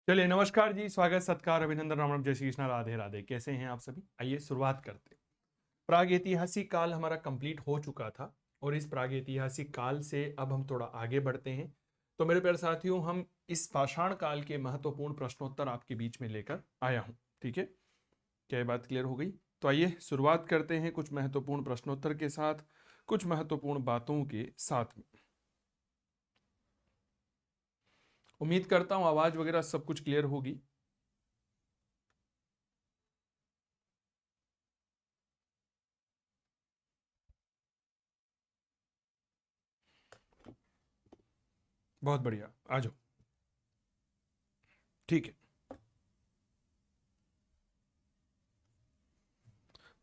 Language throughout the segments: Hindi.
चलिए, नमस्कार जी, स्वागत सत्कार अभिनंदन राम राम, जय श्री कृष्णा, राधे राधे। कैसे हैं आप सभी? आइए शुरुआत करते हैं। प्रागैतिहासिक काल हमारा कंप्लीट हो चुका था और इस प्रागैतिहासिक काल से अब हम थोड़ा आगे बढ़ते हैं। तो मेरे प्यारे साथियों, हम इस पाषाण काल के महत्वपूर्ण प्रश्नोत्तर आपके बीच में लेकर आया हूं। ठीक है, क्या ये बात क्लियर हो गई? तो आइए शुरुआत करते हैं कुछ महत्वपूर्ण प्रश्नोत्तर के साथ, कुछ महत्वपूर्ण बातों के साथ में। उम्मीद करता हूं आवाज वगैरह सब कुछ क्लियर होगी। बहुत बढ़िया, आ जाओ। ठीक है,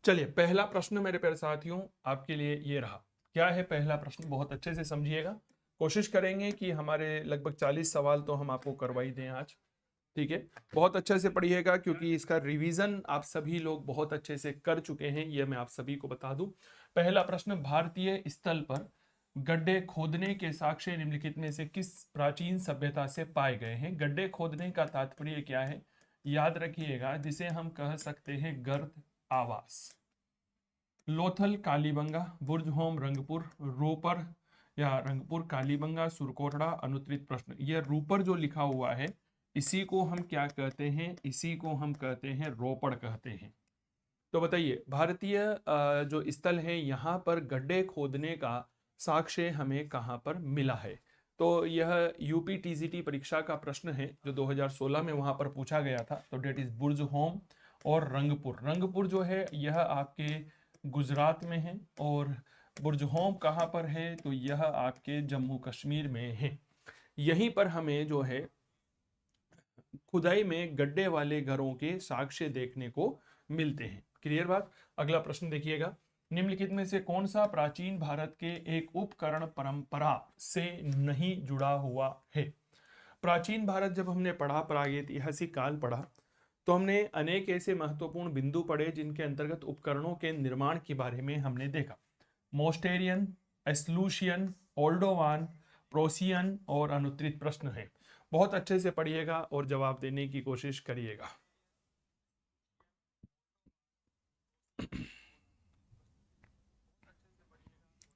चलिए पहला प्रश्न मेरे प्यारे साथियों आपके लिए ये रहा। क्या है पहला प्रश्न? बहुत अच्छे से समझिएगा। कोशिश करेंगे कि हमारे लगभग 40 सवाल तो हम आपको करवा ही दें आज। ठीक है, बहुत अच्छे से पढ़िएगा क्योंकि इसका रिवीजन आप सभी लोग बहुत अच्छे से कर चुके हैं, ये मैं आप सभी को बता दूं। पहला प्रश्न, भारतीय स्थल पर गड्ढे खोदने के साक्ष्य निम्नलिखित में से किस प्राचीन सभ्यता से पाए गए हैं? गड्ढे खोदने का तात्पर्य क्या है? याद रखिएगा, जिसे हम कह सकते हैं गर्त आवास। लोथल, कालीबंगा, बुर्ज होम, रंगपुर, रोपर या रंगपुर, कालीबंगा, सुरकोटड़ा। अनुत्तरित प्रश्न, यह रूपर जो लिखा हुआ है इसी को हम क्या कहते हैं? इसी को हम कहते हैं रोपड़ कहते हैं। तो बताइए, भारतीय जो स्थल है यहाँ पर गड्ढे खोदने का साक्ष्य हमें कहाँ पर मिला है? तो यह यूपी टीजीटी परीक्षा का प्रश्न है जो 2016 में वहां पर पूछा गया था। तो डेट इज बुर्ज होम और रंगपुर। रंगपुर जो है यह आपके गुजरात में है और बुर्ज होम कहाँ पर है? तो यह आपके जम्मू कश्मीर में है। यहीं पर हमें जो है खुदाई में गड्ढे वाले घरों के साक्ष्य देखने को मिलते हैं। क्लियर बात? अगला प्रश्न देखिएगा, निम्नलिखित में से कौन सा प्राचीन भारत के एक उपकरण परंपरा से नहीं जुड़ा हुआ है? प्राचीन भारत जब हमने पढ़ा, प्रागैतिहासिक काल पढ़ा, तो हमने अनेक ऐसे महत्वपूर्ण बिंदु पढ़े जिनके अंतर्गत उपकरणों के निर्माण के बारे में हमने देखा। मोस्टेरियन, एस्लूशियन, ओल्डोवान, प्रोसियन और अनुत्तरित प्रश्न है। बहुत अच्छे से पढ़िएगा और जवाब देने की कोशिश करिएगा।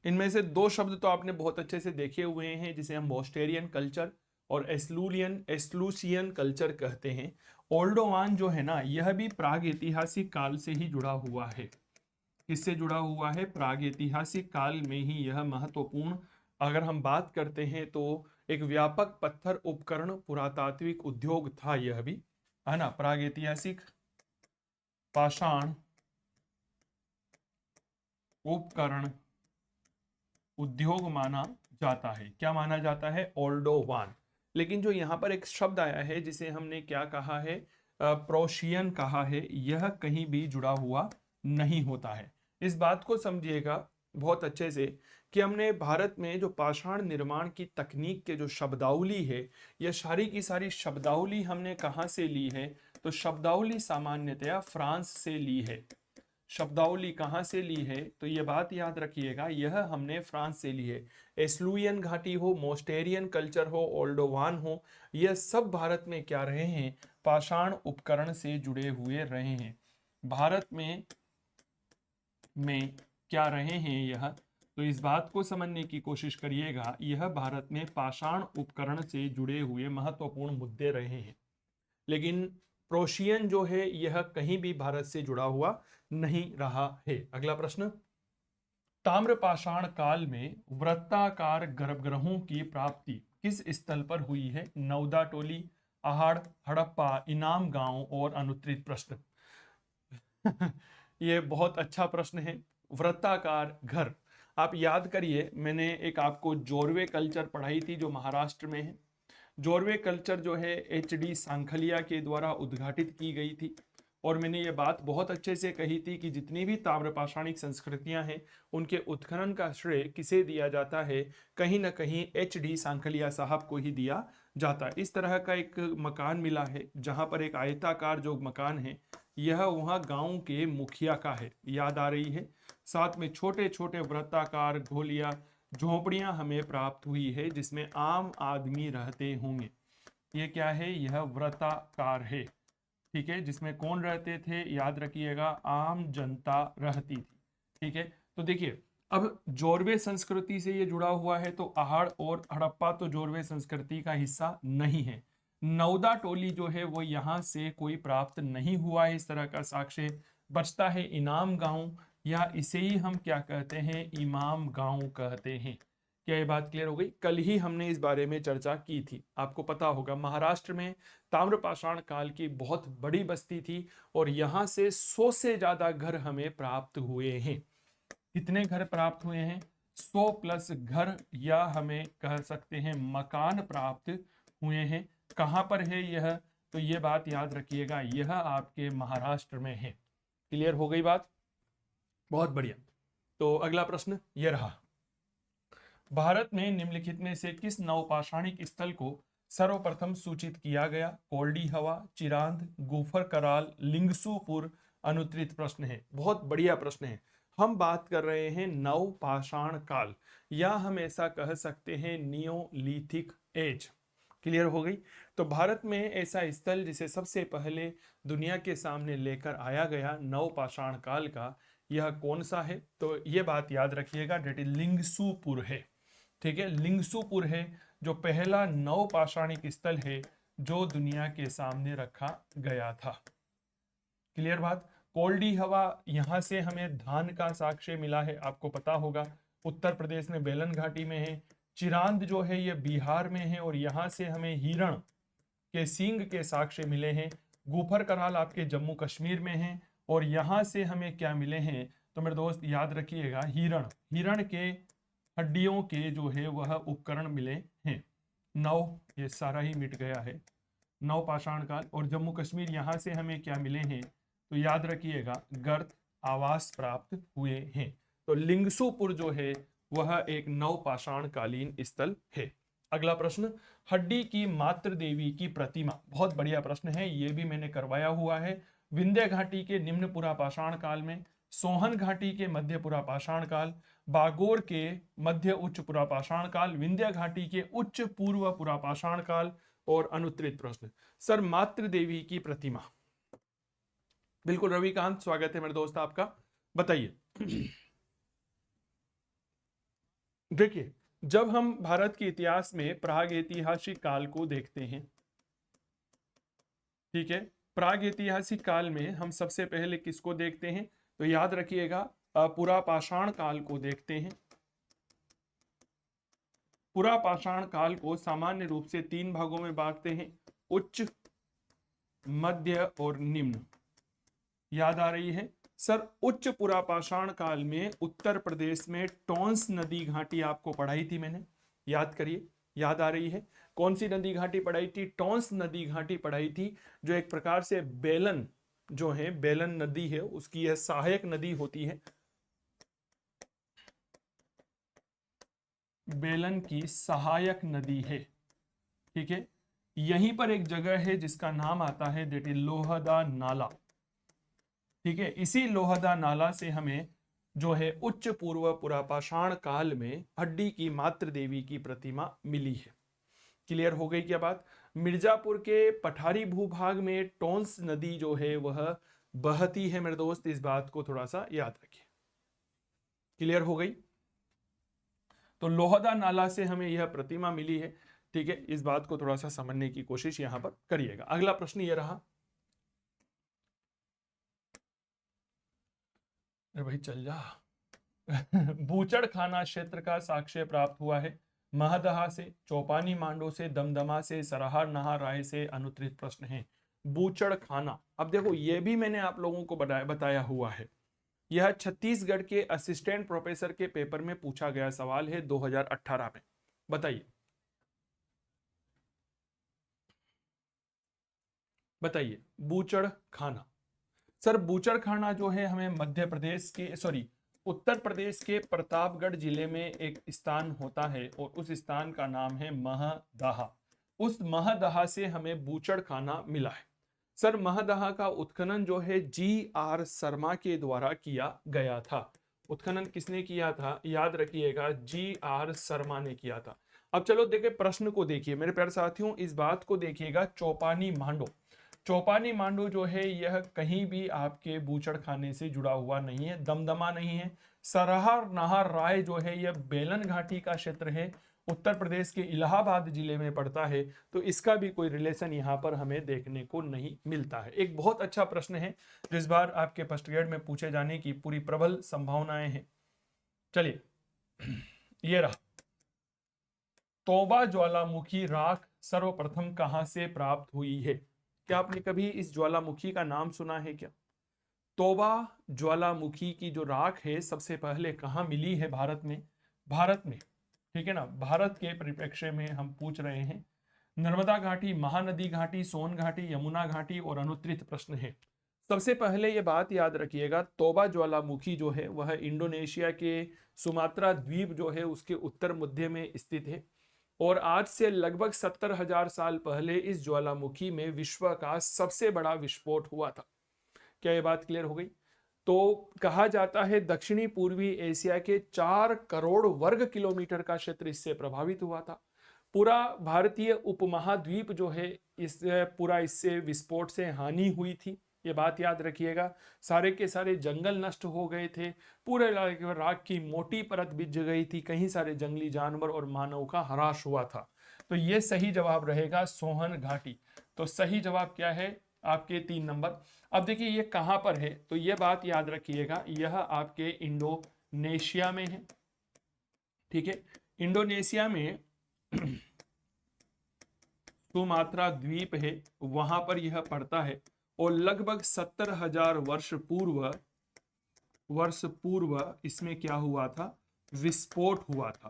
इनमें से दो शब्द तो आपने बहुत अच्छे से देखे हुए हैं, जिसे हम मोस्टेरियन कल्चर और एस्लूसियन कल्चर कहते हैं। ओल्डोवान जो है ना, यह भी प्राग ऐतिहासिक काल से ही जुड़ा हुआ है। किससे जुड़ा हुआ है? प्राग ऐतिहासिक काल में ही यह महत्वपूर्ण, अगर हम बात करते हैं तो एक व्यापक पत्थर उपकरण पुरातात्विक उद्योग था यह भी, है ना। प्राग ऐतिहासिक पाषाण उपकरण उद्योग माना जाता है। क्या माना जाता है? ओल्डोवान। लेकिन जो यहाँ पर एक शब्द आया है जिसे हमने क्या कहा है, प्रोशियन कहा है, यह कहीं भी जुड़ा हुआ नहीं होता है। इस बात को समझिएगा बहुत अच्छे से कि हमने भारत में जो पाषाण निर्माण की तकनीक के जो शब्दावली है, यह सारी की सारी शब्दावली हमने कहाँ से ली है? तो शब्दावली सामान्यतया फ्रांस से ली है। शब्दावली कहाँ से ली है? तो ये बात याद रखिएगा, यह हमने फ्रांस से ली है। एस्लुयन घाटी हो, मोस्टेरियन कल्चर हो, ओल्डोवान हो, यह सब भारत में क्या रहे हैं? पाषाण उपकरण से जुड़े हुए रहे हैं। भारत में क्या रहे हैं यह? तो इस बात को समझने की कोशिश करिएगा, यह भारत में पाषाण उपकरण से जुड़े हुए महत्वपूर्ण मुद्दे रहे हैं। लेकिन प्रोशियन जो है यह कहीं भी भारत से जुड़ा हुआ नहीं रहा है। अगला प्रश्न, ताम्रपाषाण काल में वृत्ताकार गर्भगृहों की प्राप्ति किस स्थल पर हुई है? नवदा टोली, आहड़, हड़प्पा, इनाम गांव और अनुत्तरित प्रश्न। ये बहुत अच्छा प्रश्न है। वृत्ताकार घर, आप याद करिए, मैंने एक आपको जोरवे कल्चर पढ़ाई थी जो महाराष्ट्र में है। जोरवे कल्चर जो है HD सांखलिया के द्वारा उद्घाटित की गई थी और मैंने ये बात बहुत अच्छे से कही थी कि जितनी भी ताम्रपाषाणिक संस्कृतियां हैं उनके उत्खनन का श्रेय किसे दिया जाता है? कहीं ना कहीं HD सांखलिया साहब को ही दिया जाता है। इस तरह का एक मकान मिला है जहां पर एक आयताकार जो मकान है, यह वहाँ गांव के मुखिया का है, याद आ रही है। साथ में छोटे छोटे वृत्ताकार घोलिया झोपड़ियां हमें प्राप्त हुई है जिसमें आम आदमी रहते होंगे। ये क्या है, यह वृत्ताकार है, ठीक है, जिसमें कौन रहते थे, याद रखिएगा आम जनता रहती थी, ठीक है। तो देखिए अब जोरवे संस्कृति से ये जुड़ा हुआ है, तो आहड़ और हड़प्पा तो जोरवे संस्कृति का हिस्सा नहीं है। नौदा टोली जो है वो यहाँ से कोई प्राप्त नहीं हुआ है, इस तरह का साक्ष्य बचता है इनाम गांव, या इसे ही हम क्या कहते हैं, इमाम गांव कहते हैं। क्या ये बात क्लियर हो गई? कल ही हमने इस बारे में चर्चा की थी, आपको पता होगा महाराष्ट्र में ताम्रपाषाण काल की बहुत बड़ी बस्ती थी और यहाँ से 100 से ज्यादा घर हमें प्राप्त हुए हैं। कितने घर प्राप्त हुए हैं? 100 प्लस घर, या हमें कह सकते हैं मकान प्राप्त हुए हैं। कहां पर है यह? तो यह बात याद रखिएगा, यह आपके महाराष्ट्र में है। क्लियर हो गई बात? बहुत बढ़िया। तो अगला प्रश्न यह रहा, भारत में निम्नलिखित में से किस नवपाषाणिक स्थल को सर्वप्रथम सूचित किया गया? कोल्डी हवा, चिरांद, गुफर कराल, लिंगसूपुर। अनुत्तरित प्रश्न है, बहुत बढ़िया प्रश्न है। हम बात कर रहे हैं नवपाषाण काल, या हम ऐसा कह सकते हैं नियोलिथिक एज। क्लियर हो गई? तो भारत में ऐसा स्थल जिसे सबसे पहले दुनिया के सामने लेकर आया गया नवपाषाण काल का, यह कौन सा है? तो यह बात याद रखिएगा, डेट इज लिंगसूपुर है, ठीक है। लिंगसूपुर है जो पहला नवपाषाणिक स्थल है जो दुनिया के सामने रखा गया था। क्लियर बात? कोल्डी हवा, यहां से हमें धान का साक्ष्य मिला है, आपको पता होगा, उत्तर प्रदेश में बेलन घाटी में है। चिरांद जो है ये बिहार में है और यहां से हमें हिरण के सींग के साक्ष्य मिले हैं। गुफर कराल आपके जम्मू कश्मीर में है और यहां से हमें क्या मिले हैं, तो मेरे दोस्त याद रखिएगा, हिरण के हड्डियों के जो है वह उपकरण मिले हैं। नव, ये सारा ही मिट गया है, नवपाषाण काल। और जम्मू कश्मीर, यहां से हमें क्या मिले हैं, तो याद रखिएगा गर्त आवास प्राप्त हुए हैं। तो लिंगसूपुर जो है वह एक नवपाषाण कालीन स्थल है। अगला प्रश्न, हड्डी की मातृ देवी की प्रतिमा, बहुत बढ़िया प्रश्न है, ये भी मैंने करवाया हुआ है। विंध्य घाटी के निम्न पुरापाषाण काल में, सोहन घाटी के मध्य पुरापाषाण काल, बागोर के मध्य उच्च पुरापाषाण काल, विंध्य घाटी के उच्च पूर्व पुरापाषाण काल। और अनुत्तरित प्रश्न, सर मातृ देवी की प्रतिमा, बिल्कुल रविकांत, स्वागत है मेरे दोस्त आपका, बताइए। देखिए जब हम भारत के इतिहास में प्राग ऐतिहासिक काल को देखते हैं, ठीक है, प्राग ऐतिहासिक काल में हम सबसे पहले किसको देखते हैं, तो याद रखिएगा पुरापाषाण काल को देखते हैं। पुरापाषाण काल को सामान्य रूप से 3 भागों में बांटते हैं, उच्च, मध्य और निम्न। याद आ रही है? सर उच्च पुरापाषाण काल में उत्तर प्रदेश में टोंस नदी घाटी आपको पढ़ाई थी मैंने, याद करिए, याद आ रही है? कौन सी नदी घाटी पढ़ाई थी? टोंस नदी घाटी पढ़ाई थी, जो एक प्रकार से बेलन जो है, बेलन नदी है, उसकी यह सहायक नदी होती है, बेलन की सहायक नदी है, ठीक है। यहीं पर एक जगह है जिसका नाम आता है, दैट इज लोहदा नाला, ठीक है। इसी लोहदा नाला से हमें जो है उच्च पूर्व पुरापाषाण काल में हड्डी की मातृ देवी की प्रतिमा मिली है। क्लियर हो गई क्या बात? मिर्जापुर के पठारी भूभाग में टोंस नदी जो है वह बहती है मेरे दोस्त, इस बात को थोड़ा सा याद रखिए। क्लियर हो गई? तो लोहदा नाला से हमें यह प्रतिमा मिली है, ठीक है। इस बात को थोड़ा सा समझने की कोशिश यहां पर करिएगा। अगला प्रश्न यह रहा, अरे भाई चल जा। बूचड़ खाना क्षेत्र का साक्ष्य प्राप्त हुआ है महदहा से, चौपानी मांडो से, दमदमा से, सरहार नहार राय से। अनुत्तरित प्रश्न है बूचड़ खाना। अब देखो ये भी मैंने आप लोगों को बताया हुआ है, यह छत्तीसगढ़ के असिस्टेंट प्रोफेसर के पेपर में पूछा गया सवाल है 2018 में। बताइए बताइए, बूचड़ खाना। सर बूचड़ खाना जो है हमें मध्य प्रदेश के, सॉरी, उत्तर प्रदेश के प्रतापगढ़ जिले में एक स्थान होता है और उस स्थान का नाम है महदहा। उस महदहा से हमें बूचड़ खाना मिला है। सर महदहा का उत्खनन जो है GR शर्मा के द्वारा किया गया था। उत्खनन किसने किया था? याद रखिएगा, GR शर्मा ने किया था। अब चलो देखिए प्रश्न को देखिए मेरे प्यारे साथियों, इस बात को देखिएगा, चौपानी मांडो। चौपानी मांडो जो है यह कहीं भी आपके बूचड़ खाने से जुड़ा हुआ नहीं है, दमदमा नहीं है। सरहार नाहर राय जो है यह बेलन घाटी का क्षेत्र है, उत्तर प्रदेश के इलाहाबाद जिले में पड़ता है। तो इसका भी कोई रिलेशन यहाँ पर हमें देखने को नहीं मिलता है। एक बहुत अच्छा प्रश्न है जो इस बार आपके फर्स्ट ग्रेड में पूछे जाने की पूरी प्रबल संभावनाएं हैं। चलिए ये रहा, तोबा ज्वालामुखी राख सर्वप्रथम कहां से प्राप्त हुई है? क्या आपने कभी इस ज्वालामुखी का नाम सुना है क्या? तोबा ज्वालामुखी की जो राख है सबसे पहले कहाँ मिली है भारत में? भारत में, ठीक है ना, भारत के परिप्रेक्ष्य में हम पूछ रहे हैं। नर्मदा घाटी, महानदी घाटी, सोन घाटी, यमुना घाटी और अनुत्तरित प्रश्न है। सबसे पहले ये बात याद रखिएगा, तोबा ज्वालामुखी जो है वह इंडोनेशिया के सुमात्रा द्वीप जो है उसके उत्तर मध्य में स्थित है। और आज से लगभग 70,000 साल पहले इस ज्वालामुखी में विश्व का सबसे बड़ा विस्फोट हुआ था। क्या ये बात क्लियर हो गई? तो कहा जाता है दक्षिणी पूर्वी एशिया के 4 करोड़ वर्ग किलोमीटर का क्षेत्र इससे प्रभावित हुआ था। पूरा भारतीय उपमहाद्वीप जो है इस पूरा इससे विस्फोट से हानि हुई थी, ये बात याद रखिएगा। सारे के सारे जंगल नष्ट हो गए थे, पूरे राख की मोटी परत बिछ गई थी, कहीं सारे जंगली जानवर और मानव का ह्रास हुआ था। तो ये सही जवाब रहेगा सोहन घाटी। तो सही जवाब क्या है आपके 3 नंबर। अब देखिए ये कहां पर है, तो ये बात याद रखिएगा, यह आपके इंडोनेशिया में है, ठीक है। इंडोनेशिया में सुमात्रा द्वीप है, वहां पर यह पड़ता है। और लगभग 70,000 वर्ष पूर्व इसमें क्या हुआ था? विस्फोट हुआ था।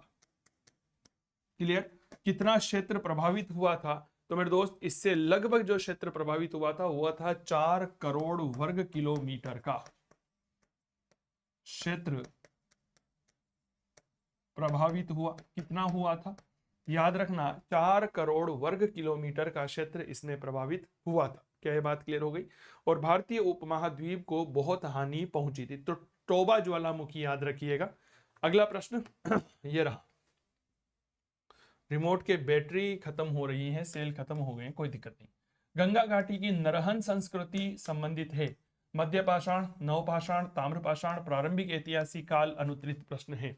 क्लियर? कितना क्षेत्र प्रभावित हुआ था? तो मेरे दोस्त इससे लगभग जो क्षेत्र प्रभावित हुआ था वह था 4 करोड़ वर्ग किलोमीटर का क्षेत्र प्रभावित हुआ। कितना हुआ था याद रखना, 4 करोड़ वर्ग किलोमीटर का क्षेत्र इसमें प्रभावित हुआ था। क्या ये बात क्लियर हो गई? और भारतीय उपमहाद्वीप को बहुत हानि पहुंची थी। तो टोबा ज्वालामुखी याद रखिएगा। अगला प्रश्न ये रहा, रिमोट के बैटरी खत्म हो रही है, सेल खत्म हो गए, कोई दिक्कत नहीं। गंगा घाटी की नरहन संस्कृति संबंधित है मध्य पाषाण, नवपाषाण, ताम्रपाषाण, प्रारंभिक ऐतिहासिक काल, अनुत्तरित प्रश्न है।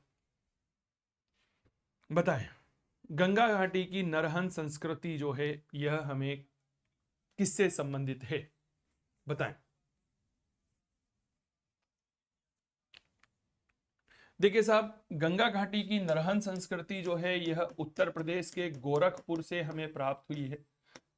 बताएं, गंगा घाटी की नरहन संस्कृति जो है यह हमें किससे संबंधित है? बताएं। देखिए साहब, गंगा घाटी की नरहन संस्कृति जो है यह उत्तर प्रदेश के गोरखपुर से हमें प्राप्त हुई है।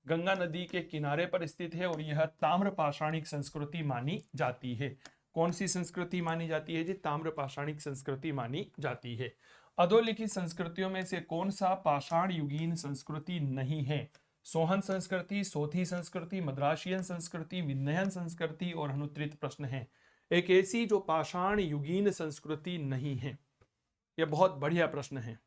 गंगा नदी के किनारे पर स्थित है और यह ताम्र पाषाणिक संस्कृति मानी जाती है। कौन सी संस्कृति मानी जाती है जी? ताम्र पाषाणिक संस्कृति मानी जाती है। अधोलिखित संस्कृतियों में से कौन सा पाषाण युगीन संस्कृति नहीं है? सोहन संस्कृति, सोथी संस्कृति, मद्रासियन संस्कृति, विन्ध्यन संस्कृति और अनुत्तरित प्रश्न है। एक ऐसी जो पाषाण युगीन संस्कृति नहीं है। यह बहुत बढ़िया प्रश्न है।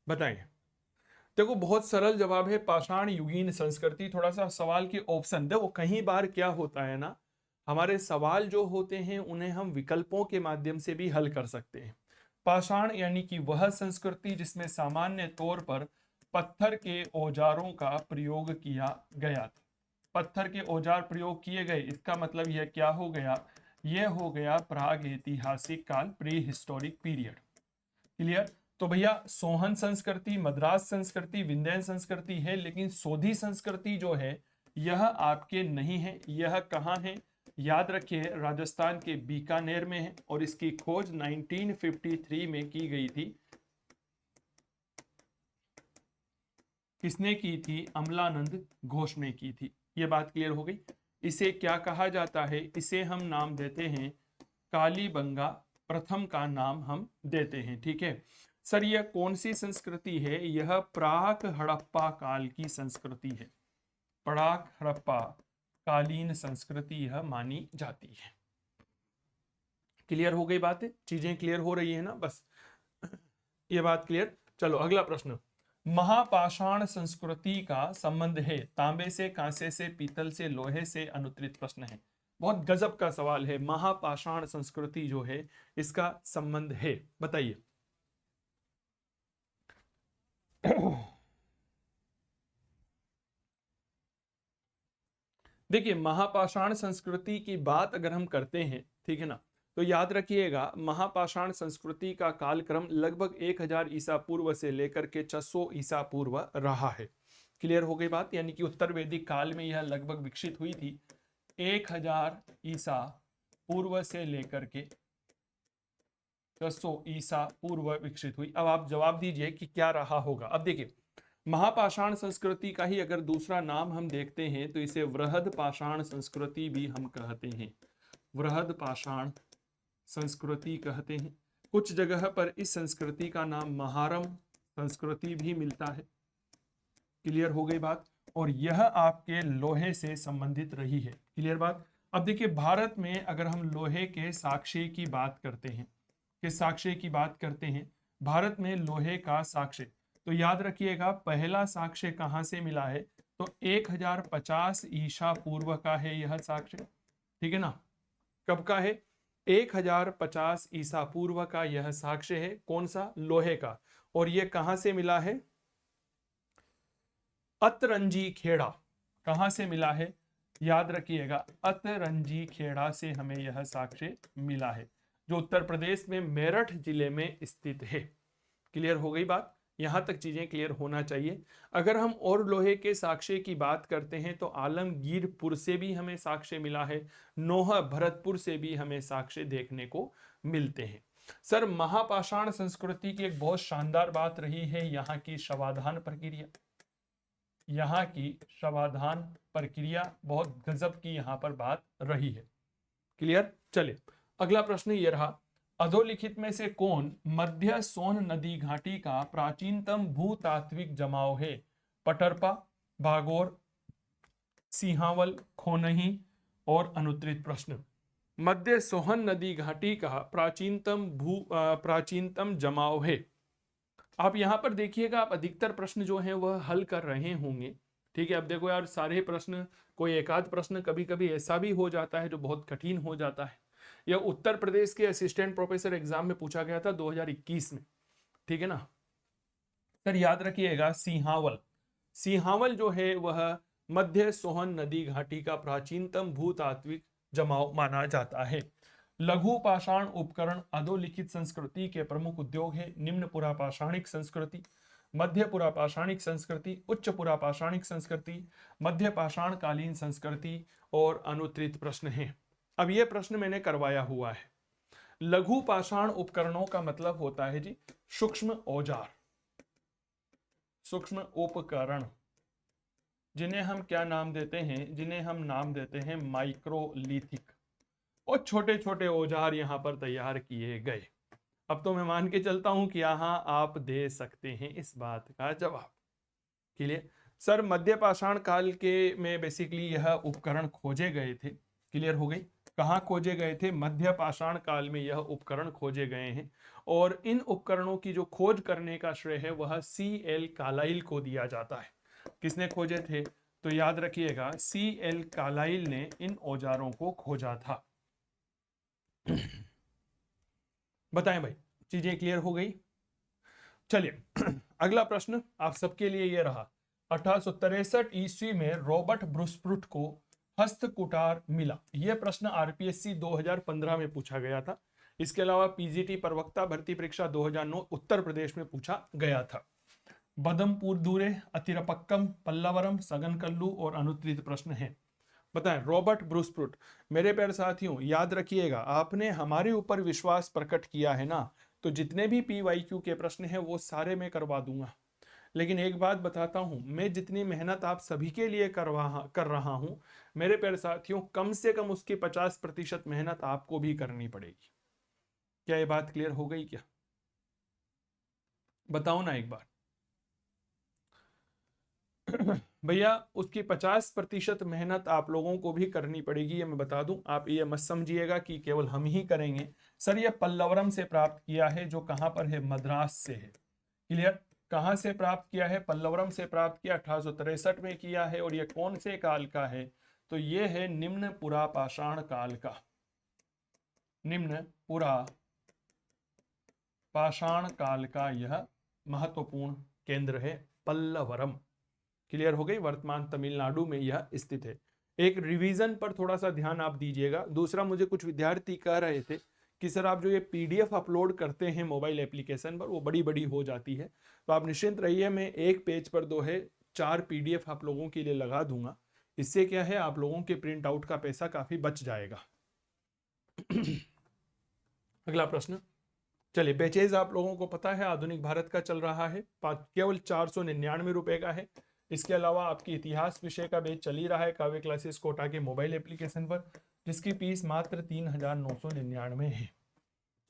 बताइए। देखो बहुत सरल जवाब है, पाषाण युगीन संस्कृति। थोड़ा सा सवाल के ऑप्शन देखो, कहीं बार क्या होता है ना, हमारे सवाल जो होते हैं उन्हें हम विकल्पों के माध्यम से भी हल कर सकते हैं। पाषाण यानी कि वह संस्कृति जिसमें सामान्य तौर पर पत्थर के औजारों का प्रयोग किया गया था। पत्थर के औजार प्रयोग किए गए, इसका मतलब यह क्या हो गया? यह हो गया प्राग ऐतिहासिक काल, प्री हिस्टोरिक पीरियड। क्लियर? तो भैया सोहन संस्कृति, मद्रास संस्कृति, विंध्यन संस्कृति है, लेकिन सोधी संस्कृति जो है यह आपके नहीं है। यह कहाँ है? याद रखिए राजस्थान के बीकानेर में है और इसकी खोज 1953 में की गई थी। किसने की थी? अमलानंद घोष ने की थी। यह बात क्लियर हो गई। इसे क्या कहा जाता है? इसे हम नाम देते हैं कालीबंगा प्रथम का नाम हम देते हैं, ठीक है। सर यह कौन सी संस्कृति है? यह प्राक हड़प्पा काल की संस्कृति है। प्राक हड़प्पा कालीन संस्कृति यह मानी जाती है। क्लियर हो गई बात है? चीजें क्लियर हो रही है ना? बस ये बात क्लियर। चलो अगला प्रश्न, महापाषाण संस्कृति का संबंध है तांबे से, कांसे से, पीतल से, लोहे से, अनुत्तरित प्रश्न है। बहुत गजब का सवाल है, महापाषाण संस्कृति जो है इसका संबंध है, बताइए। देखिए, महापाषाण संस्कृति की बात अगर हम करते हैं, ठीक है ना, तो याद रखिएगा महापाषाण संस्कृति का कालक्रम लगभग 1000 ईसा पूर्व से लेकर के 600 ईसा पूर्व रहा है। क्लियर हो गई बात, यानी कि उत्तर वैदिक काल में यह लगभग विकसित हुई थी 1000 ईसा पूर्व से लेकर के 600 ईसा पूर्व विकसित हुई। अब आप जवाब दीजिए कि क्या रहा होगा। अब देखिए, महापाषाण संस्कृति का ही अगर दूसरा नाम हम देखते हैं तो इसे वृहद पाषाण संस्कृति भी हम कहते हैं, वृहद पाषाण संस्कृति कहते हैं। कुछ जगह पर इस संस्कृति का नाम महारम संस्कृति भी मिलता है। क्लियर हो गई बात, और यह आपके लोहे से संबंधित रही है। क्लियर बात। अब देखिए, भारत में अगर हम लोहे के साक्ष्य की बात करते हैं, किस साक्ष्य की बात करते हैं, भारत में लोहे का साक्ष्य, तो याद रखिएगा पहला साक्ष्य कहां से मिला है, तो 1050 ईसा पूर्व का है यह साक्ष्य, ठीक है ना। कब का है, 1050 ईसा पूर्व का यह साक्ष्य है। कौन सा, लोहे का, और यह कहां से मिला है, अतरंजी खेड़ा। कहां से मिला है, याद रखिएगा अतरंजी खेड़ा से हमें यह साक्ष्य मिला है, जो उत्तर प्रदेश में मेरठ जिले में स्थित है। क्लियर हो गई बात, यहां तक चीजें क्लियर होना चाहिए। अगर हम और लोहे के साक्ष्य की बात करते हैं तो आलमगीरपुर से भी हमें साक्ष्य मिला है, नोहा भरतपुर से भी हमें साक्ष्य देखने को मिलते हैं। सर, महापाषाण संस्कृति की एक बहुत शानदार बात रही है यहाँ की शवाधान प्रक्रिया, यहाँ की शवाधान प्रक्रिया बहुत गजब की यहाँ पर बात रही है। क्लियर। चलिए, अगला प्रश्न ये रहा, अधोलिखित में से कौन मध्य सोन नदी घाटी का प्राचीनतम भूतात्विक जमाव है, पटरपा, भागोर, सिंहावल, खोनही और अनुत्तरित प्रश्न। मध्य सोहन नदी घाटी का प्राचीनतम जमाव है। आप यहां पर देखिएगा, आप अधिकतर प्रश्न जो हैं वह हल कर रहे होंगे, ठीक है। अब देखो यार, सारे प्रश्न, कोई एकाध प्रश्न कभी कभी ऐसा भी हो जाता है जो बहुत कठिन हो जाता है। यह उत्तर प्रदेश के असिस्टेंट प्रोफेसर एग्जाम में पूछा गया था 2021 में, ठीक है ना। सर याद रखिएगा, सिंहावल, सिंहावल जो है वह मध्य सोहन नदी घाटी का प्राचीनतम भूतात्विक जमाव माना जाता है। लघु पाषाण उपकरण अधोलिखित संस्कृति के प्रमुख उद्योग है। निम्न पुरापाषाणिक संस्कृति, मध्य पुरापाषाणिक संस्कृति, उच्च पुरापाषाणिक संस्कृति, मध्य पाषाण कालीन संस्कृति और अनुत्तरित प्रश्न है। अब यह प्रश्न मैंने करवाया हुआ है। लघु पाषाण उपकरणों का मतलब होता है जी सूक्ष्म औजार, सूक्ष्म उपकरण, जिन्हें हम क्या नाम देते हैं, जिन्हें हम नाम देते हैं माइक्रोलिथिक, और छोटे छोटे औजार यहां पर तैयार किए गए। अब तो मैं मान के चलता हूं कि यहां आप दे सकते हैं इस बात का जवाब। क्लियर। सर, मध्य पाषाण काल के में बेसिकली यह उपकरण खोजे गए थे। क्लियर हो गई। कहाँ खोजे गए थे, मध्य पाषाण काल में यह उपकरण खोजे गए हैं, और इन उपकरणों की जो खोज करने का श्रेय है वह C.L. कार्लाइल को दिया जाता है। किसने खोजे थे, तो याद रखिएगा C.L. कार्लाइल ने इन औजारों को खोजा था। बताएं भाई, चीजें क्लियर हो गई। चलिए, अगला प्रश्न आप सबके लिए यह रहा, 1863 ईस्वी में रॉबर्ट ब्रूसप्रुट को हस्तकुटार मिला। यह प्रश्न आरपीएससी 2015 में पूछा गया था। इसके अलावा पीजीटी प्रवक्ता भर्ती परीक्षा 2009 उत्तर प्रदेश में पूछा गया था। बदमपुरदूरे, अतिरपक्कम, पल्लवरम, सगनकल्लू और अनुत्तरित प्रश्न है। बताएं, रॉबर्ट ब्रूसप्रुट। मेरे प्यारे साथियों, याद रखिएगा, आपने हमारे ऊपर विश्वास प्रकट किया है ना, तो जितने भी PYQ के प्रश्न हैं वो सारे मैं करवा दूंगा। लेकिन एक बात बताता हूं, मैं जितनी मेहनत आप सभी के लिए कर रहा हूं, मेरे प्यारे साथियों, कम से कम उसकी 50% मेहनत आपको भी करनी पड़ेगी। क्या ये बात क्लियर हो गई क्या, बताओ ना एक बार। भैया, उसकी 50% मेहनत आप लोगों को भी करनी पड़ेगी, ये मैं बता दूं। आप ये मत समझिएगा कि केवल हम ही करेंगे। सर, ये पल्लवरम से प्राप्त किया है, जो कहां पर है, मद्रास से है। क्लियर। कहां से प्राप्त किया है, पल्लवरम से प्राप्त किया, 1863 में किया है। और ये कौन से काल का है, तो ये है निम्न पुरापाषाण काल का, निम्न पुरापाषाण काल का यह महत्वपूर्ण केंद्र है पल्लवरम। क्लियर हो गई? वर्तमान तमिलनाडु में यह स्थित है। एक रिवीजन पर थोड़ा सा ध्यान आप दीजिएगा। दूसरा, मुझे कुछ विद्यार्थी कह रहे थे कि सर आप जो ये पीडीएफ अपलोड करते हैं मोबाइल एप्लीकेशन पर, वो बड़ी बड़ी हो जाती है। तो आप निश्चिंत रहिए, मैं एक पेज पर 2 है 4 पीडीएफ आप लोगों के लिए लगा दूंगा। इससे क्या है, आप लोगों के प्रिंट आउट का पैसा काफी बच जाएगा। अगला प्रश्न, चलिए। बैचेज आप लोगों को पता है आधुनिक भारत का चल रहा है, केवल 499 रुपए का है। इसके अलावा आपकी इतिहास विषय का बैच चल ही रहा है काव्य क्लासेस कोटा के मोबाइल एप्लीकेशन पर, जिसकी फीस मात्र 3999 है।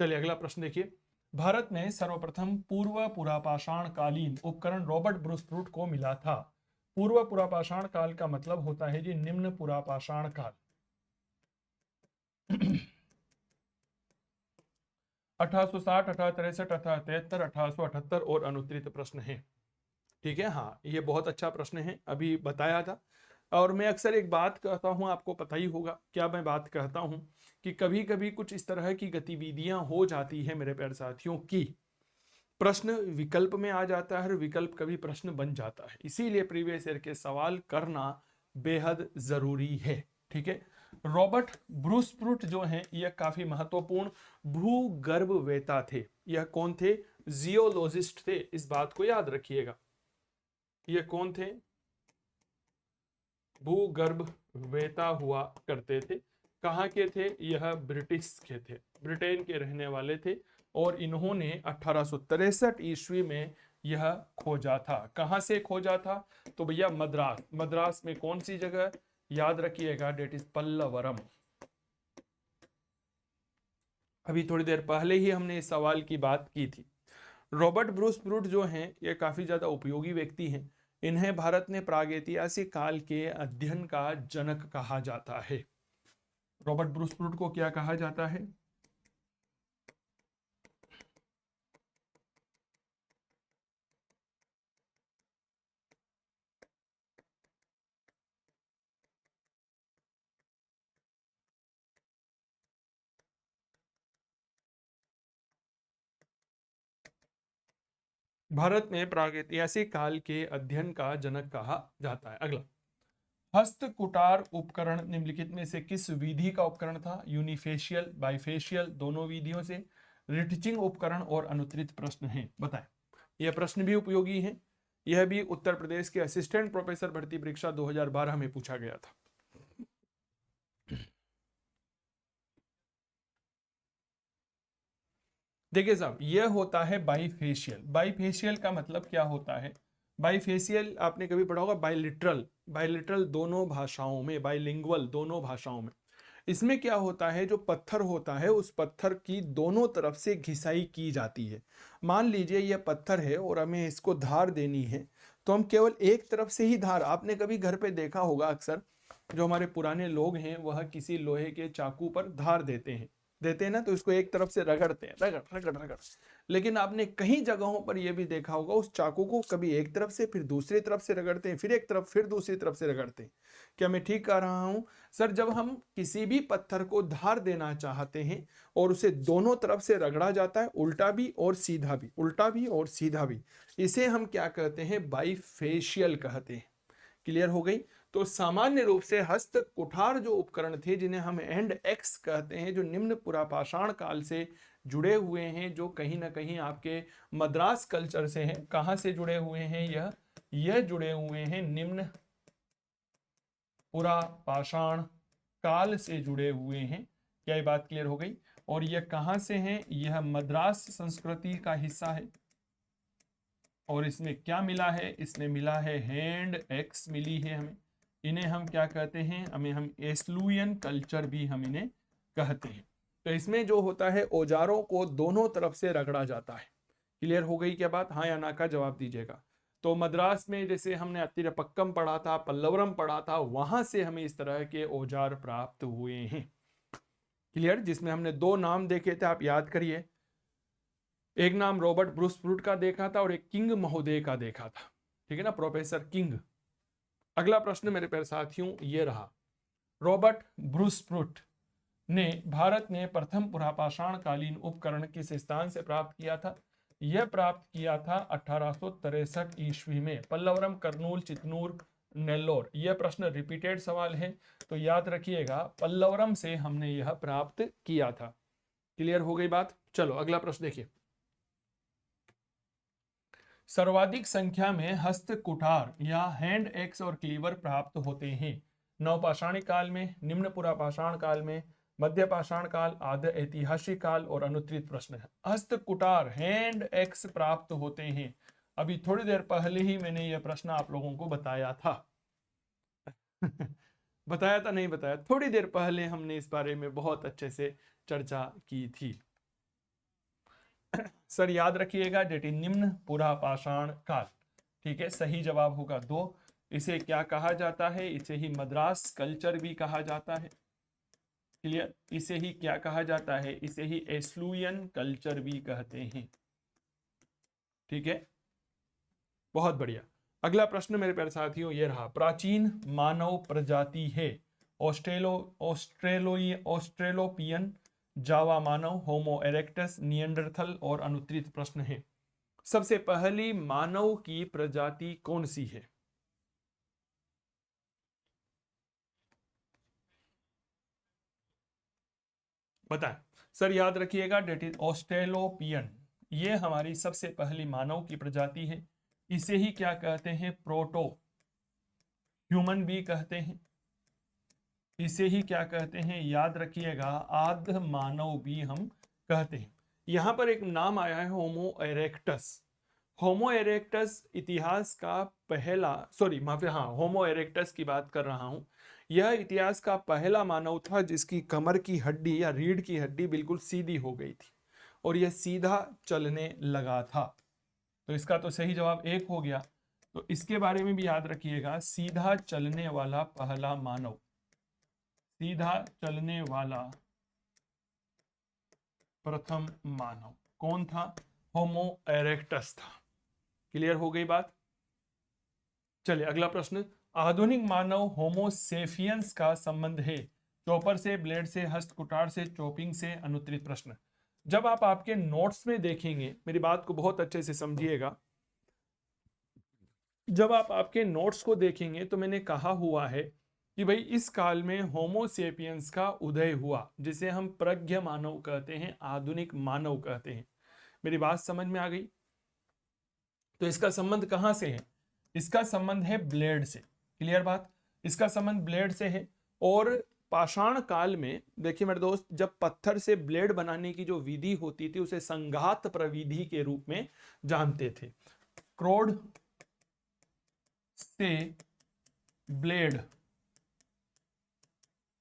चलिए अगला प्रश्न देखिए। भारत में सर्वप्रथम पूर्व पुरापाषाण कालीन उपकरण रॉबर्ट ब्रूस स्प्रूट को मिला था। पूर्व पुरापाषाण काल का मतलब होता है जी निम्न पुरापाषाण काल। 1860, 1863, 1873, 1878 और अनुत्तरित प्रश्न है। ठीक है, हाँ ये बहुत अच्छा प्रश्न है, अभी बताया था। और मैं अक्सर एक बात कहता हूं, आपको पता ही होगा क्या मैं बात कहता हूं, कि कभी कभी कुछ इस तरह की गतिविधियां हो जाती है मेरे प्यारे साथियों की प्रश्न विकल्प में आ जाता है और विकल्प कभी प्रश्न बन जाता है। इसीलिए प्रीवियस ईयर के सवाल करना बेहद जरूरी है। ठीक है, रॉबर्ट ब्रूस स्प्रूट जो हैं यह काफी महत्वपूर्ण भूगर्भवेता थे। यह कौन थे? जियोलॉजिस्ट थे, इस बात को याद रखिएगा। यह कौन थे? भूगर्भवेता हुआ करते थे। कहाँ के थे? यह ब्रिटिश के थे, ब्रिटेन के रहने वाले थे। और इन्होंने 1863 ईस्वी में यह खोजा था। कहां से खोजा था? तो भैया मद्रास। मद्रास में कौन सी जगह? याद रखिएगा, डेट इज पल्लवरम। अभी थोड़ी देर पहले ही हमने इस सवाल की बात की थी। रॉबर्ट ब्रूस स्प्रूट जो हैं ये काफी ज्यादा उपयोगी व्यक्ति हैं। इन्हें भारत में प्रागैतिहासिक काल के अध्ययन का जनक कहा जाता है। रॉबर्ट ब्रूस स्प्रूट को क्या कहा जाता है? भारत में प्रागैतिहासिक काल के अध्ययन का जनक कहा जाता है। अगला, हस्तकुटार उपकरण निम्नलिखित में से किस विधि का उपकरण था? यूनिफेशियल, बाइफेशियल, दोनों विधियों से। रिटचिंग उपकरण और अनुत्तरित प्रश्न है, बताएं। यह प्रश्न भी उपयोगी है। यह भी उत्तर प्रदेश के असिस्टेंट प्रोफेसर भर्ती परीक्षा 2012 में पूछा गया था। देखिए साहब, यह होता है बाइफेशियल। बाइफेशियल का मतलब क्या होता है? बाइफेशियल आपने कभी पढ़ा होगा, बाइलिटरल। बाइलिटरल दोनों भाषाओं में, बाइलिंगुअल दोनों भाषाओं में। इसमें क्या होता है, जो पत्थर होता है उस पत्थर की दोनों तरफ से घिसाई की जाती है। मान लीजिए यह पत्थर है और हमें इसको धार देनी है, तो हम केवल एक तरफ से ही धार, आपने कभी घर पे देखा होगा अक्सर जो हमारे पुराने लोग हैं वह किसी लोहे के चाकू पर धार देते हैं ना, तो इसको एक तरफ से रगड़ते हैं, रगड़ रगड़ रगड़। लेकिन आपने कई जगहों पर यह भी देखा होगा उस चाकू को कभी एक तरफ से फिर दूसरी तरफ से रगड़ते हैं, फिर एक तरफ फिर दूसरी तरफ से रगड़ते हैं। क्या मैं ठीक कह रहा हूं? सर, जब हम किसी भी पत्थर को धार देना चाहते हैं और उसे दोनों तरफ से रगड़ा जाता है, उल्टा भी और सीधा भी, उल्टा भी और सीधा भी, इसे हम क्या कहते हैं? बाइफेशियल कहते हैं। क्लियर हो गई? तो सामान्य रूप से हस्त कुठार जो उपकरण थे, जिन्हें हम हैंड एक्स कहते हैं, जो निम्न पुरापाषाण काल से जुड़े हुए हैं, जो कहीं ना कहीं आपके मद्रास कल्चर से हैं। कहां से जुड़े हुए हैं? यह जुड़े हुए हैं निम्न पुरापाषाण काल से जुड़े हुए हैं। क्या ये बात क्लियर हो गई? और यह कहां से हैं? यह मद्रास संस्कृति का हिस्सा है। और इसमें क्या मिला है? इसमें मिला है हैंड एक्स मिली है हमें। इन्हें हम क्या कहते हैं? हम एस्लुयन कल्चर भी हम इन्हें कहते हैं। तो इसमें जो होता है, औजारों को दोनों तरफ से रगड़ा जाता है। क्लियर हो गई क्या बात? हाँ या ना का जवाब दीजिएगा। तो मद्रास में जैसे हमने अतिरपक्कम पढ़ा था, पल्लवरम पढ़ा था, वहां से हमें इस तरह के औजार प्राप्त हुए हैं। क्लियर? जिसमें हमने 2 नाम देखे थे, आप याद करिए। एक नाम रॉबर्ट ब्रूस स्प्रूट का देखा था और एक किंग महोदय का देखा था। ठीक है ना, प्रोफेसर किंग। अगला प्रश्न मेरे प्यारे साथियों ये रहा, रॉबर्ट ब्रूसप्रुट ने भारत ने प्रथम पुरापाषाण कालीन उपकरण किस स्थान से प्राप्त किया था? यह प्राप्त किया था 1863 ईस्वी में, पल्लवरम, कर्नूल, चितनूर, नेल्लोर। यह प्रश्न रिपीटेड सवाल है, तो याद रखिएगा पल्लवरम से हमने यह प्राप्त किया था। क्लियर हो गई बात? चलो अगला प्रश्न देखिए। सर्वाधिक संख्या में हस्त कुठार या हैंड एक्स और क्लीवर प्राप्त होते हैं? नवपाषाणिक काल में, निम्न पुरापाषाण काल में, मध्य पाषाण काल, आद्य ऐतिहासिक काल और अनुत्तरित प्रश्न है। हस्त कुठार, हैंड एक्स प्राप्त होते हैं। अभी थोड़ी देर पहले ही मैंने यह प्रश्न आप लोगों को बताया था। बताया था नहीं बताया? थोड़ी देर पहले हमने इस बारे में बहुत अच्छे से चर्चा की थी। सर याद रखिएगा डेट निम्न पुरापाषाण काल। ठीक है, सही जवाब होगा 2। इसे क्या कहा जाता है? इसे ही मद्रास कल्चर भी कहा जाता है। क्लियर? इसे ही क्या कहा जाता है? इसे ही एस्लुयन कल्चर भी कहते हैं। ठीक है, बहुत बढ़िया। अगला प्रश्न मेरे प्यारे साथियों ये रहा। प्राचीन मानव प्रजाति है ऑस्ट्रेलोपियन, जावा मानव, होमो इरेक्टस, निएंडरथल और अनुत्तरित प्रश्न है। सबसे पहली मानव की प्रजाति कौन सी है? बताएं। सर याद रखिएगा डेट इज ऑस्ट्रेलोपियन। ये हमारी सबसे पहली मानव की प्रजाति है। इसे ही क्या कहते हैं? प्रोटो ह्यूमन भी कहते हैं। इसे ही क्या कहते हैं? याद रखिएगा आद्य मानव भी हम कहते हैं। यहां पर एक नाम आया है होमो इरेक्टस। होमो इरेक्टस इतिहास का पहला, सॉरी माफी, हाँ होमो इरेक्टस की बात कर रहा हूं। यह इतिहास का पहला मानव था जिसकी कमर की हड्डी या रीढ़ की हड्डी बिल्कुल सीधी हो गई थी और यह सीधा चलने लगा था। तो इसका तो सही जवाब 1 हो गया। तो इसके बारे में भी याद रखिएगा, सीधा चलने वाला पहला मानव, सीधा चलने वाला प्रथम मानव कौन था? होमो इरेक्टस था। क्लियर हो गई बात? चलिए अगला प्रश्न। आधुनिक मानव होमो सेपियंस का संबंध है चॉपर से, ब्लेड से, हस्त कुठार से, चॉपिंग से? अनुत्तरित प्रश्न। जब आप आपके नोट्स में देखेंगे, मेरी बात को बहुत अच्छे से समझिएगा, जब आप आपके नोट्स को देखेंगे तो मैंने कहा हुआ है कि भाई इस काल में होमो सेपियंस का उदय हुआ, जिसे हम प्रज्ञ मानव कहते हैं, आधुनिक मानव कहते हैं। मेरी बात समझ में आ गई? तो इसका संबंध कहां से है? इसका संबंध है ब्लेड से। क्लियर बात? इसका संबंध ब्लेड से है। और पाषाण काल में देखिए मेरे दोस्त, जब पत्थर से ब्लेड बनाने की जो विधि होती थी उसे संघात प्रविधि के रूप में जानते थे। क्रोड से ब्लेड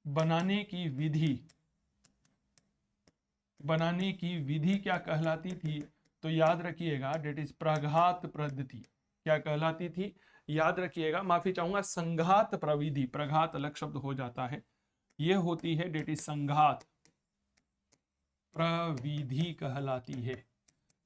बनाने की विधि क्या कहलाती थी? तो याद रखिएगा डेट इज प्रघात पद्धति। क्या कहलाती थी? याद रखिएगा, माफी चाहूंगा, संघात प्रविधि। प्रघात अलग शब्द हो जाता है, यह होती है डेट इज संघात प्रविधि कहलाती है।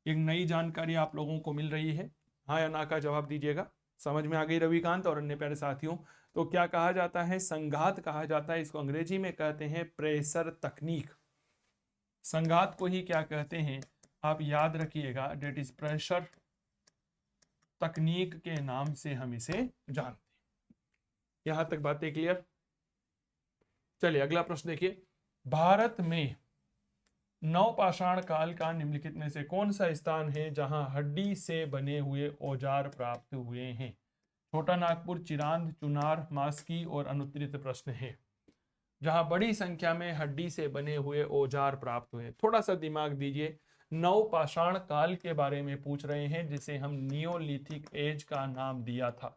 एक नई जानकारी आप लोगों को मिल रही है, हाँ या ना का जवाब दीजिएगा। समझ में आ गई रविकांत और अन्य प्यारे साथियों? तो क्या कहा जाता है? संघात कहा जाता है। इसको अंग्रेजी में कहते हैं प्रेशर तकनीक। संघात को ही क्या कहते हैं? आप याद रखिएगा डेट इज प्रेशर तकनीक के नाम से हम इसे जानते हैं। यहां तक बातें क्लियर? चलिए अगला प्रश्न देखिए। भारत में नवपाषाण काल का निम्नलिखित में से कौन सा स्थान है जहां हड्डी से बने हुए औजार प्राप्त हुए हैं? छोटा नागपुर, चिरांद, चुनार, मास्की और अनुत्तरित प्रश्न है। जहां बड़ी संख्या में हड्डी से बने हुए औजार प्राप्त हुए। थोड़ा सा दिमाग दीजिए, नवपाषाण काल के बारे में पूछ रहे हैं जिसे हम नियोलिथिक एज का नाम दिया था।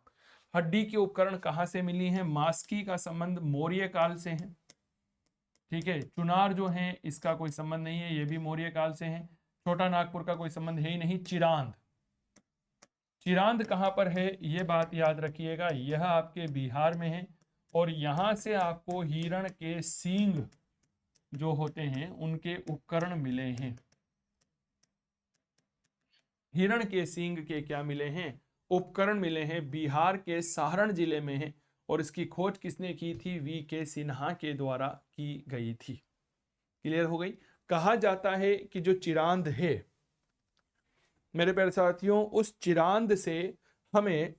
हड्डी के उपकरण कहां से मिली हैं? मास्की का संबंध मौर्य काल से है। ठीक है, चुनार जो है इसका कोई संबंध नहीं है, ये भी मौर्य काल से है। छोटा नागपुर का कोई संबंध है ही नहीं। चिरांद, चिरांद कहां पर है ये बात याद रखिएगा, यह आपके बिहार में है। और यहां से आपको हिरण के सींग जो होते हैं उनके उपकरण मिले हैं। हिरण के सींग के क्या मिले हैं? उपकरण मिले हैं। बिहार के सारण जिले में है और इसकी खोज किसने की थी? वी.के. सिन्हा के द्वारा की गई थी। क्लियर हो गई। कहा जाता है कि जो चिरांद है मेरे प्यारे साथियों, उस चिरांद से हमें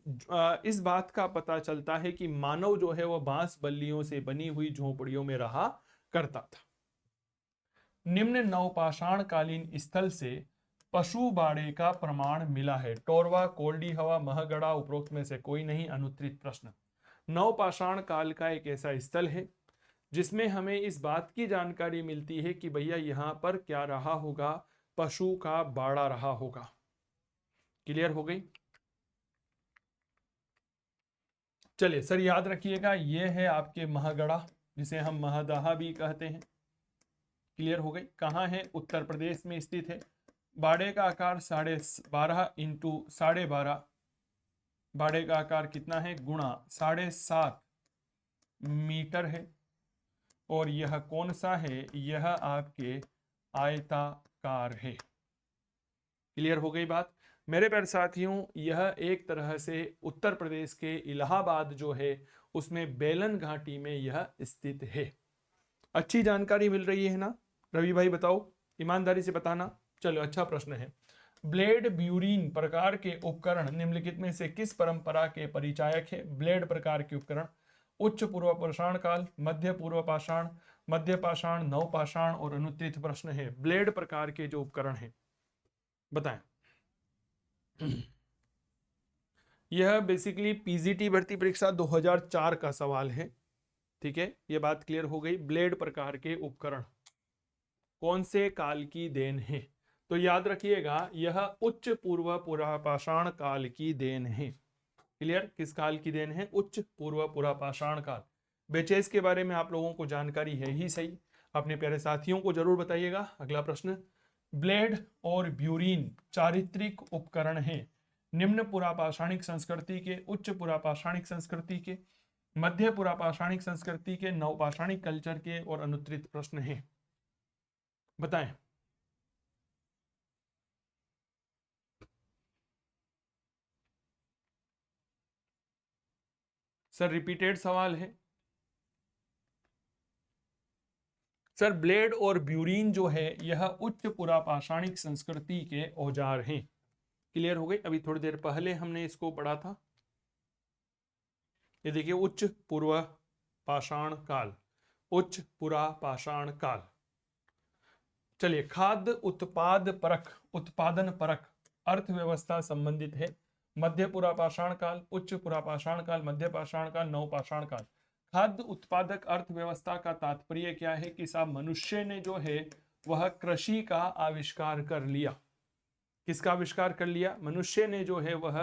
इस बात का पता चलता है कि मानव जो है वह बांस बल्लियों से बनी हुई झोपड़ियों में रहा करता था। निम्न नवपाषाण कालीन स्थल से पशु बाड़े का प्रमाण मिला है। टोरवा, कोल्डी हवा, महगढ़ा, उपरोक्त में से कोई नहीं। अनुत्तरित प्रश्न। नवपाषाण काल का एक ऐसा स्थल है जिसमें हमें इस बात की जानकारी मिलती है कि भैया यहां पर क्या रहा होगा? पशु का बाड़ा रहा होगा। क्लियर हो गई। चलिए सर, याद रखिएगा ये है आपके महगढ़ा, जिसे हम महदहा भी कहते हैं। क्लियर हो गई। कहाँ है? उत्तर प्रदेश में स्थित है। बाड़े का आकार 12.5 इंटू 12.5, बाड़े का आकार कितना है? गुणा 7.5 मीटर है। और यह कौन सा है? यह आपके आयताकार है। क्लियर हो गई बात मेरे प्यारे साथियों। यह एक तरह से उत्तर प्रदेश के इलाहाबाद जो है उसमें बेलन घाटी में यह स्थित है। अच्छी जानकारी मिल रही है ना? रवि भाई बताओ, ईमानदारी से बताना। चलो, अच्छा प्रश्न है। ब्लेड ब्यूरीन प्रकार के उपकरण निम्नलिखित में से किस परंपरा के परिचायक है? ब्लेड प्रकार के उपकरण उच्च पूर्व पाषाण काल, मध्य पूर्व पाषाण, मध्य पाषाण, नवपाषाण और अनुत्तरित प्रश्न है। ब्लेड प्रकार के जो उपकरण है बताएं। यह बेसिकली पीजीटी भर्ती परीक्षा 2004 का सवाल है। ठीक है, यह बात क्लियर हो गई। ब्लेड प्रकार के उपकरण कौन से काल की देन है? तो याद रखिएगा यह उच्च पूर्व पुरापाषाण काल की देन है। क्लियर? किस काल की देन है? उच्च पूर्व पुरापाषाण काल। बेचेस के बारे में आप लोगों को जानकारी है ही सही, अपने प्यारे साथियों को जरूर बताइएगा। अगला प्रश्न। ब्लेड और ब्यूरीन चारित्रिक उपकरण हैं निम्न पुरापाषाणिक संस्कृति के, उच्च पुरापाषाणिक संस्कृति के, मध्य पुरापाषाणिक संस्कृति के, नवपाषाणिक कल्चर के और अनुत्तरित प्रश्न है। बताएं। सर रिपीटेड सवाल है। सर ब्लेड और ब्यूरीन जो है यह उच्च पुरापाषाणिक संस्कृति के औजार हैं। क्लियर हो गई। अभी थोड़ी देर पहले हमने इसको पढ़ा था। ये देखिए, उच्च पूर्व पाषाण काल, उच्च पुरापाषाण काल। चलिए, खाद्य उत्पाद परख, उत्पादन परख अर्थव्यवस्था संबंधित है। मध्य पुरापाषाण काल, उच्च पुरापाषाण काल, मध्य पाषाण काल, नवपाषाण काल। खाद्य उत्पादक अर्थव्यवस्था का तात्पर्य क्या है कि साहब मनुष्य ने जो है वह कृषि का आविष्कार कर लिया। किसका आविष्कार कर लिया? मनुष्य ने जो है वह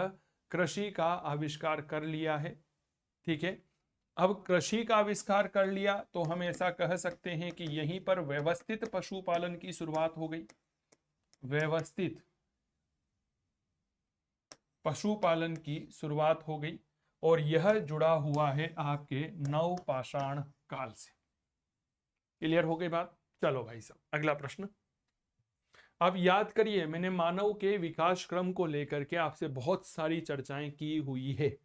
कृषि का आविष्कार कर लिया है। ठीक है, अब कृषि का आविष्कार कर लिया तो हम ऐसा कह सकते हैं कि यहीं पर व्यवस्थित पशुपालन की शुरुआत हो गई। व्यवस्थित पशुपालन की शुरुआत हो गई और यह जुड़ा हुआ है आपके नवपाषाण काल से। क्लियर हो गई बात? चलो भाई साहब, अगला प्रश्न। अब याद करिए, मैंने मानव के विकास क्रम को लेकर के आपसे बहुत सारी चर्चाएं की हुई है।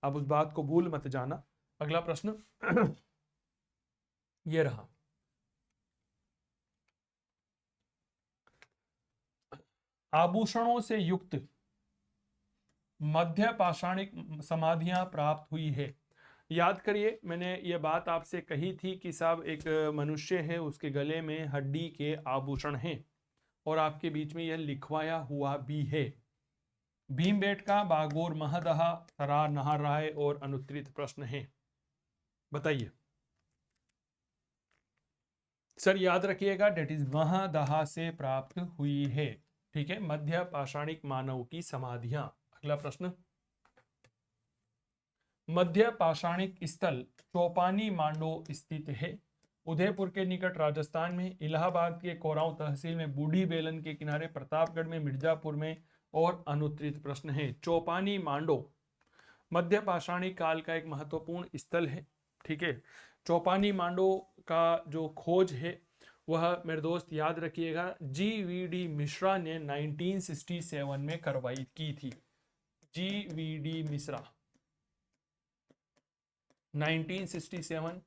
अब उस बात को भूल मत जाना। अगला प्रश्न ये रहा। आभूषणों से युक्त मध्य पाषाणिक समाधियां प्राप्त हुई है। याद करिए, मैंने ये बात आपसे कही थी कि साहब एक मनुष्य है, उसके गले में हड्डी के आभूषण हैं और आपके बीच में यह लिखवाया हुआ भी है। भीमबेटका, बागोर, महदहा, थरार, नाहरराय और अनुत्तरित प्रश्न है। बताइए सर। याद रखिएगा, डेट इज महदहा से प्राप्त हुई है। ठीक है, मध्य पाषाणिक मानव की समाधियां। अगला प्रश्न। मध्य पाषाणिक स्थल चौपानी मांडो स्थित है। उदयपुर के निकट राजस्थान में, इलाहाबाद के कोरांव तहसील में, बूढ़ी बेलन के किनारे, प्रतापगढ़ में, मिर्जापुर में और अनुत्तरित प्रश्न है। चौपानी मांडो मध्य पाषाणिक काल का एक महत्वपूर्ण स्थल है। ठीक है, चौपानी मांडो का जो खोज है वह मेरे दोस्त याद रखिएगा GVD मिश्रा ने 1967 में करवाई की थी। GVD मिश्रा 1967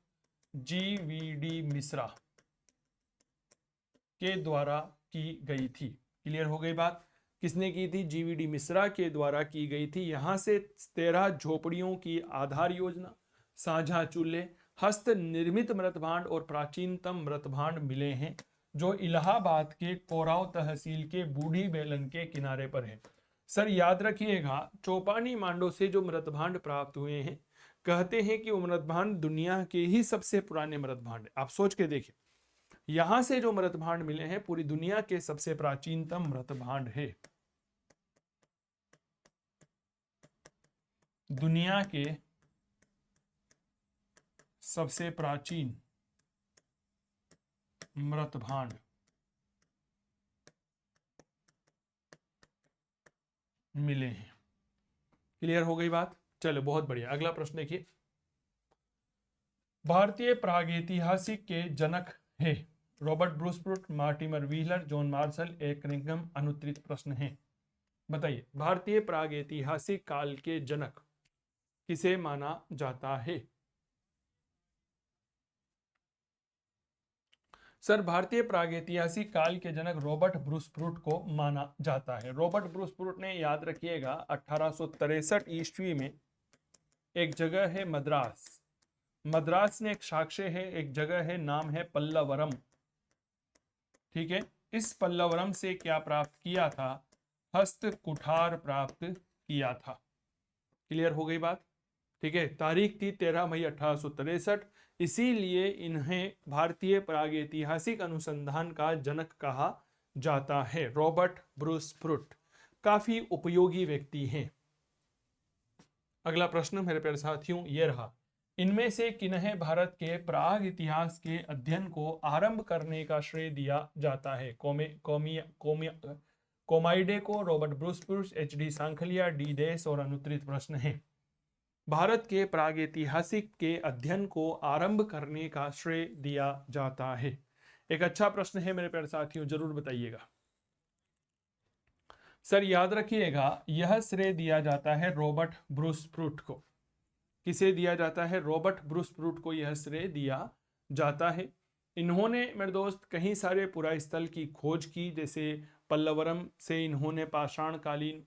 GVD मिश्रा के द्वारा की गई थी। क्लियर हो गई बात? किसने की थी? GVD मिश्रा के द्वारा की गई थी। यहां से 13 झोपड़ियों की आधार योजना, साझा चूल्हे, हस्त निर्मित मृतभांड और प्राचीनतम मृतभांड मिले हैं, जो इलाहाबाद के कोराव तहसील के बूढ़ी बेलन के किनारे पर है। सर याद रखिएगा, चौपानी मांडो से जो मृतभांड प्राप्त हुए हैं, कहते हैं कि वो मृतभांड दुनिया के ही सबसे पुराने मृतभांड। आप सोच के देखिए, यहां से जो मृतभांड मिले हैं पूरी दुनिया के सबसे प्राचीनतम मृतभांड है। दुनिया के सबसे प्राचीन मृतभांड मिले हैं। क्लियर हो गई बात? चलो बहुत बढ़िया। अगला प्रश्न देखिए, भारतीय प्रागैतिहासिक के जनक है Robert Bruce Foote, Mortimer Wheeler, John Marshall, A Cunningham. अनुत्तरित प्रश्न है, बताइए भारतीय प्रागैतिहासिक काल के जनक किसे माना जाता है? सर भारतीय प्रागैतिहासिक काल के जनक रॉबर्ट ब्रूस प्रूट को माना जाता है। रॉबर्ट ब्रूस प्रूट ने, याद रखिएगा, 1863 ईस्वी में एक जगह है मद्रास, मद्रास में एक साक्ष्य है, एक जगह है, नाम है पल्लवरम। ठीक है, इस पल्लवरम से क्या प्राप्त किया था? हस्त कुठार प्राप्त किया था। क्लियर हो गई बात? ठीक है, तारीख थी 13 मई 1863। इसीलिए इन्हें भारतीय प्रागैतिहासिक अनुसंधान का जनक कहा जाता है। रॉबर्ट ब्रूस प्रूट काफी उपयोगी व्यक्ति हैं। अगला प्रश्न मेरे प्यारे साथियों ये रहा, इनमें से किन्हें भारत के प्राग इतिहास के अध्ययन को आरंभ करने का श्रेय दिया जाता है? कोमाइडे को, Robert Bruce Pruitt, HD Sankhalia, D देस। और अनुत्तरित प्रश्न है, भारत के प्रागैतिहासिक के अध्ययन को आरंभ करने का श्रेय दिया जाता है। एक अच्छा प्रश्न है मेरे प्यारे साथियों, जरूर बताइएगा। सर याद रखिएगा, यह श्रेय दिया जाता है रॉबर्ट ब्रूस प्रूट को। किसे दिया जाता है? रॉबर्ट ब्रूस प्रूट को यह श्रेय दिया जाता है। इन्होंने मेरे दोस्त कई सारे पुरास्थल की खोज की, जैसे पल्लवरम से इन्होंने पाषाणकालीन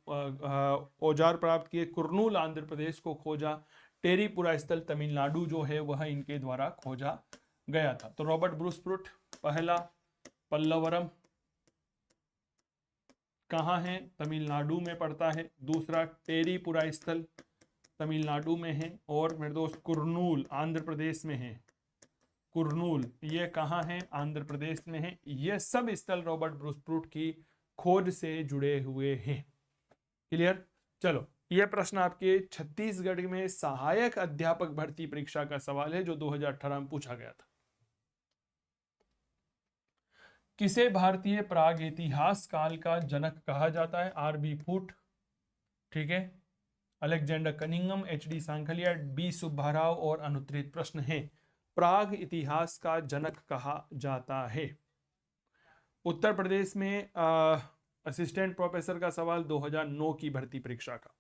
औजार प्राप्त किए, कुर्नूल आंध्र प्रदेश को खोजा, टेरी पुरास्थल तमिलनाडु जो है वह इनके द्वारा खोजा गया था। तो रॉबर्ट ब्रूस प्रूट, पहला पल्लवरम कहाँ है? तमिलनाडु में पड़ता है। दूसरा टेरी पुरास्थल तमिलनाडु में है। और मेरे दोस्त कुर्नूल आंध्र प्रदेश में है। कुर्नूल ये कहाँ है? आंध्र प्रदेश में है। ये सब स्थल रॉबर्ट ब्रूस प्रूट की खोज से जुड़े हुए हैं। क्लियर? चलो, यह प्रश्न आपके छत्तीसगढ़ में सहायक अध्यापक भर्ती परीक्षा का सवाल है, जो 2018 में पूछा गया था। किसे भारतीय प्रागैतिहास काल का जनक कहा जाता है? RB फूट, ठीक है, Alexander Cunningham, HD Sankhalia, B Subbarao. और अनुत्तरित प्रश्न है, प्राग इतिहास का जनक कहा जाता है। उत्तर प्रदेश में असिस्टेंट प्रोफेसर का सवाल 2009 की भर्ती परीक्षा का।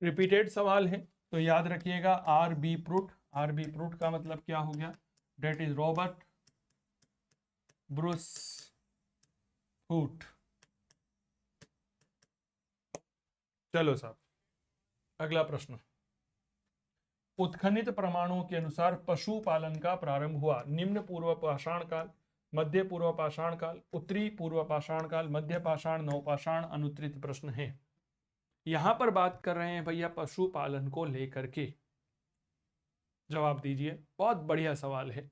रिपीटेड सवाल है तो याद रखिएगा RB प्रूट। RB प्रूट का मतलब क्या हो गया? Date is Robert Bruce Pruitt. चलो साहब, अगला प्रश्न, उत्खनित प्रमाणों के अनुसार पशुपालन का प्रारंभ हुआ निम्न पूर्व पाषाण काल, मध्य पूर्व पाषाण काल, उत्तरी पूर्व पाषाण काल, मध्य पाषाण, नवपाषाण। अनुत्तरित प्रश्न है। यहां पर बात कर रहे हैं भैया पशुपालन को लेकर के। जवाब दीजिए, बहुत बढ़िया सवाल है।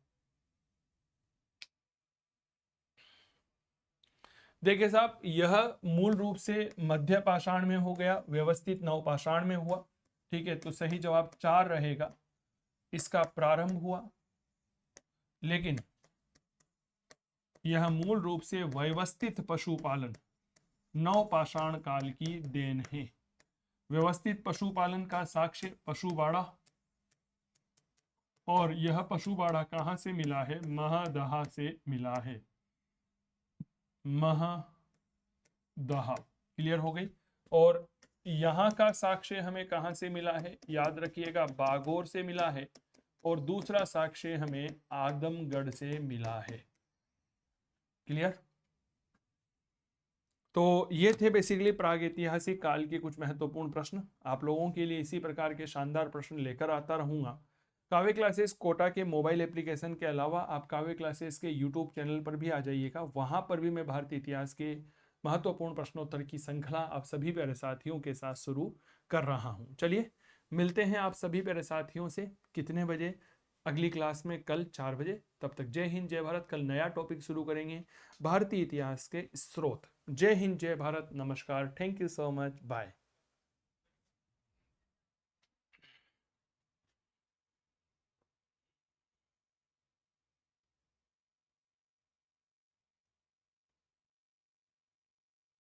देखिए साहब, यह मूल रूप से मध्य पाषाण में हो गया, व्यवस्थित नवपाषाण में हुआ। ठीक है, तो सही जवाब 4 रहेगा, इसका प्रारंभ हुआ। लेकिन यह मूल रूप से व्यवस्थित पशुपालन नवपाषाण काल की देन है। व्यवस्थित पशुपालन का साक्ष्य पशुबाड़ा, और यह पशुबाड़ा कहां से मिला है? महदहा से मिला है। महदहा, क्लियर हो गई। और यहाँ का साक्ष्य हमें कहाँ से मिला है? याद रखिएगा, बागोर से मिला है, और दूसरा साक्ष्य हमें आदमगढ़ से मिला है। क्लियर? तो ये थे बेसिकली प्रागैतिहासिक काल के कुछ महत्वपूर्ण प्रश्न। आप लोगों के लिए इसी प्रकार के शानदार प्रश्न लेकर आता रहूंगा। काव्य क्लासेस कोटा के मोबाइल एप्लीकेशन के अलावा आप काव्य क्लासेस के यूट्यूब चैनल पर भी आ जाइएगा। वहां पर भी मैं भारतीय इतिहास के महत्वपूर्ण प्रश्नोत्तर की श्रृंखला आप सभी प्यारे साथियों के साथ शुरू कर रहा हूं। चलिए मिलते हैं आप सभी प्यारे साथियों से कितने बजे? अगली क्लास में कल 4 बजे। तब तक जय हिंद जय भारत। कल नया टॉपिक शुरू करेंगे, भारतीय इतिहास के स्रोत। जय हिंद जय भारत, नमस्कार, thank you so much, bye.